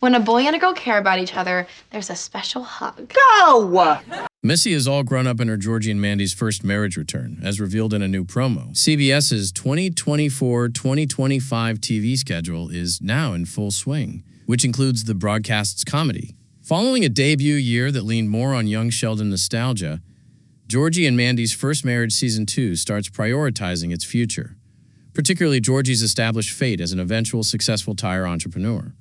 When a boy and a girl care about each other, there's a special hug. Go! Missy is all grown up in her Georgie and Mandy's first marriage return, as revealed in a new promo. CBS's 2024-2025 TV schedule is now in full swing, which includes the broadcast's comedy. Following a debut year that leaned more on Young Sheldon nostalgia, Georgie and Mandy's First Marriage Season 2 starts prioritizing its future, particularly Georgie's established fate as an eventual successful tire entrepreneur.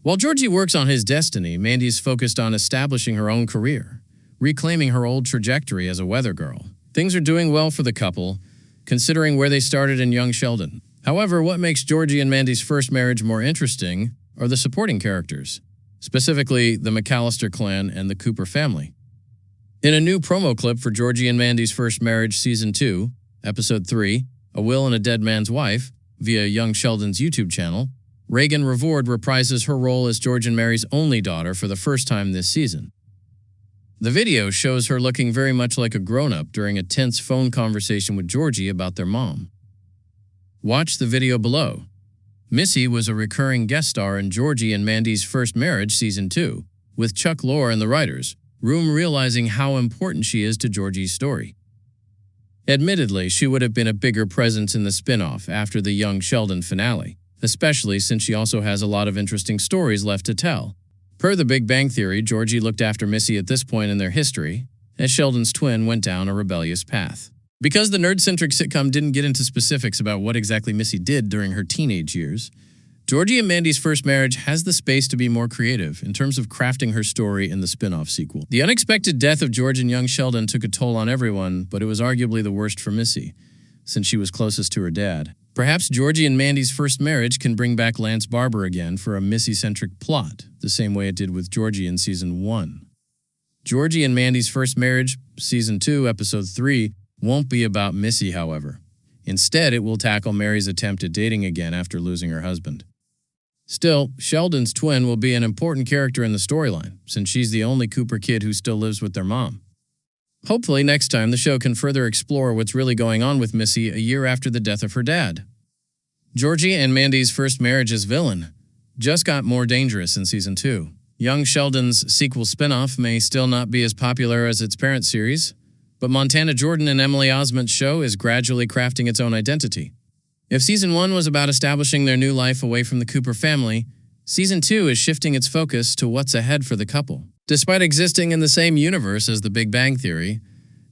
While Georgie works on his destiny, Mandy's focused on establishing her own career, reclaiming her old trajectory as a weather girl. Things are doing well for the couple, considering where they started in Young Sheldon. However, what makes Georgie and Mandy's first marriage more interesting are the supporting characters, specifically the McAllister clan and the Cooper family. In a new promo clip for Georgie and Mandy's First Marriage Season 2, Episode 3, A Will and a Dead Man's Wife, via Young Sheldon's YouTube channel, Reagan Revord reprises her role as George and Mary's only daughter for the first time this season. The video shows her looking very much like a grown-up during a tense phone conversation with Georgie about their mom. Watch the video below. Missy was a recurring guest star in Georgie and Mandy's First Marriage Season 2, with Chuck Lorre and the writers, Room realizing how important she is to Georgie's story. Admittedly, she would have been a bigger presence in the spin-off after the Young Sheldon finale, especially since she also has a lot of interesting stories left to tell. Per The Big Bang Theory, Georgie looked after Missy at this point in their history, as Sheldon's twin went down a rebellious path. Because the nerd-centric sitcom didn't get into specifics about what exactly Missy did during her teenage years, Georgie and Mandy's First Marriage has the space to be more creative in terms of crafting her story in the spin-off sequel. The unexpected death of George and Young Sheldon took a toll on everyone, but it was arguably the worst for Missy, since she was closest to her dad. Perhaps Georgie and Mandy's First Marriage can bring back Lance Barber again for a Missy-centric plot, the same way it did with Georgie in Season 1. Georgie and Mandy's First Marriage, Season 2, Episode 3, won't be about Missy, however. Instead, it will tackle Mary's attempt at dating again after losing her husband. Still, Sheldon's twin will be an important character in the storyline, since she's the only Cooper kid who still lives with their mom. Hopefully, next time the show can further explore what's really going on with Missy a year after the death of her dad. Georgie and Mandy's First Marriage's villain just got more dangerous in Season 2. Young Sheldon's sequel spinoff may still not be as popular as its parent series, but Montana Jordan and Emily Osment's show is gradually crafting its own identity. If Season 1 was about establishing their new life away from the Cooper family, Season 2 is shifting its focus to what's ahead for the couple. Despite existing in the same universe as The Big Bang Theory,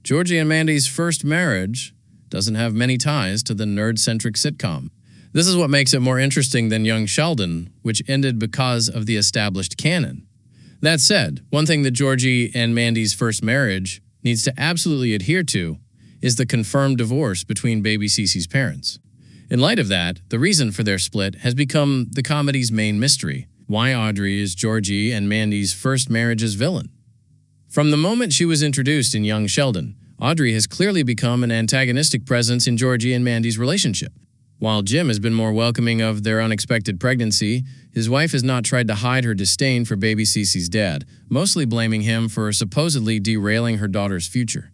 Georgie and Mandy's First Marriage doesn't have many ties to the nerd-centric sitcom. This is what makes it more interesting than Young Sheldon, which ended because of the established canon. That said, one thing that Georgie and Mandy's First Marriage needs to absolutely adhere to is the confirmed divorce between baby Cece's parents. In light of that, the reason for their split has become the comedy's main mystery: why Audrey is Georgie and Mandy's first marriage's villain. From the moment she was introduced in Young Sheldon, Audrey has clearly become an antagonistic presence in Georgie and Mandy's relationship. While Jim has been more welcoming of their unexpected pregnancy, his wife has not tried to hide her disdain for baby Cece's dad, mostly blaming him for supposedly derailing her daughter's future.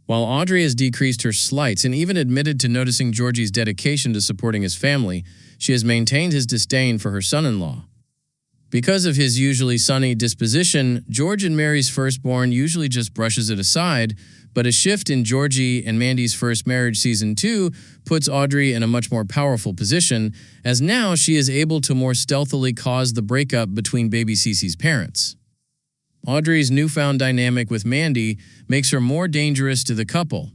While Audrey has decreased her slights and even admitted to noticing Georgie's dedication to supporting his family, she has maintained his disdain for her son-in-law. Because of his usually sunny disposition, George and Mary's firstborn usually just brushes it aside, but a shift in Georgie and Mandy's First Marriage Season 2 puts Audrey in a much more powerful position, as now she is able to more stealthily cause the breakup between baby Cece's parents. Audrey's newfound dynamic with Mandy makes her more dangerous to the couple,